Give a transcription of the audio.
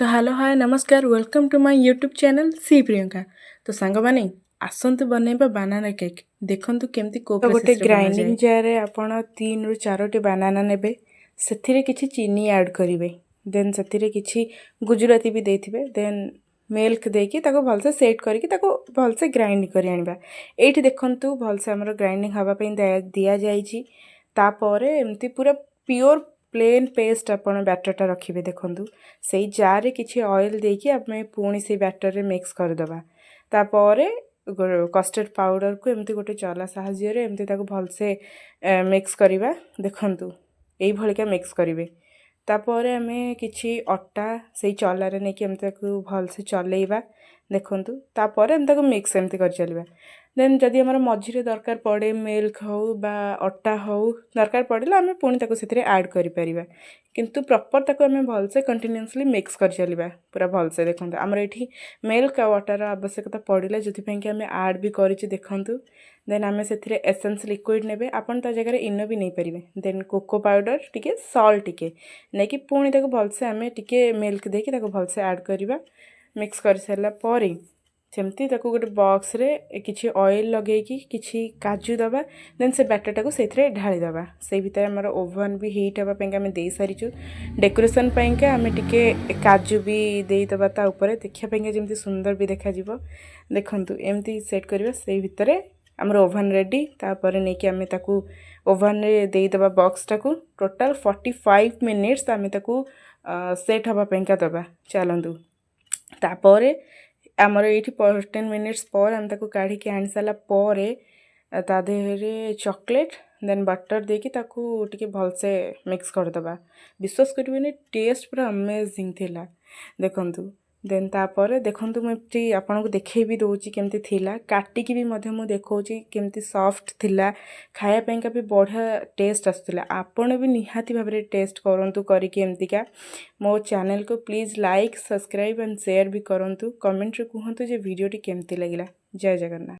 तो hello hi नमस्कार welcome to my YouTube channel सी प्रियंका। तो सांग माने आसंतु बनेबा बनाना केक देखंतु केमती को तो गोटे ग्राइंडिंग जार रे आपण 3 रु 4टी बनाना नेबे सेथिरे किछि चीनी ऐड करिवे देन सेथिरे किछि गुजराती भी देथिबे देन मिल्क देकी ताको भलसे सेट करके ताको भलसे ग्राइंड करि आनिबा। एठी देखंतु भलसे हमर ग्राइंडिंग हवा पे दिया जाईची तापरे एमती पूरा प्योर प्लेन पेस्ट आपण बैटरटा रखिबे देखंतु सेई जार रे किछि ऑयल देकी आमे पुणी से बैटर रे मिक्स कर दबा तापरे कस्टर्ड पाउडर को एमती गोटे चला साहाଯ୍य रे एमती ताको भलसे मिक्स करिबा देखंतु एई भलिका मिक्स करिवे तापरे आमे किछि अट्टा सेई चला रे नेकी एमती ताको भलसे चलेइबा देखंतु तापरे एमती ताको मिक्स एमती कर चलिबा देन जदि हमर मझिरे दरकार पड़े मिल्क हो बा अट्टा हो दरकार पड़े आमे पुणी ताको सेथिरे ऐड करि परिबा किंतु प्रॉपर ताको आमे भलसे कंटिन्यूअसली मिक्स कर चलिबा पूरा भलसे देखंतु हमर एठी मिल्क आ वाटर आवश्यकता पड़िला जति पय कि आमे ऐड भी करिछि देखंतु देन आमे सेथिरे एसेंस लिक्विड नेबे आपन ता जगह रे इनो भी नै परिबे देन कोको पाउडर टिके सॉल्ट टिके नै कि पुणी ताको भलसे आमे टिके मिल्क देकी ताको भलसे ऐड करिबा मिक्स कर सला परे सेमती ताको गोटे बॉक्स रे किछि ऑयल लगेकी किछि काजू दबा देन से बैटर टाको सेथरे ढाली दबा से भितर हमर ओवन भी हीट हवा पेंका हमें दे सारिछु डेकोरेशन पेंका हमें टिके काजू भी दे दबा ता ऊपर देखिया पेंका जेमती सुंदर भी देखा जिवो देखंतु एमती सेट करबा से भितर हमर ओवन रेडी तापर नै कि हमें ताको ओवन रे दे दबा बॉक्स टाको टोटल 45 मिनिट्स हमें ताको सेट हवा पेंका दबा चलंतु तापर आमर ये 10 मिनिट्स पर हम ताको काढ़ी के आनी साला परे ता देहरे चॉकलेट देन बटर देकी ताको टिके भलसे मिक्स कर दबा विश्वास करबेनी टेस्ट पूरा अमेजिंग थिला देखंतु देन तापर देखंतु मैं आपन को देखै भी दोची केमती थिला काटी की भी मध्य मु देखौची केमती सॉफ्ट थिला खाया पेंका भी बढ़िया टेस्ट आसुला आपन भी निहाती भाबरे टेस्ट करंतु करी के एमतीका मो चैनल को please like subscribe and share भी करंतु कमेंट रे कहंतु जे वीडियो टी केमती लागिला। जय जगन्नाथ।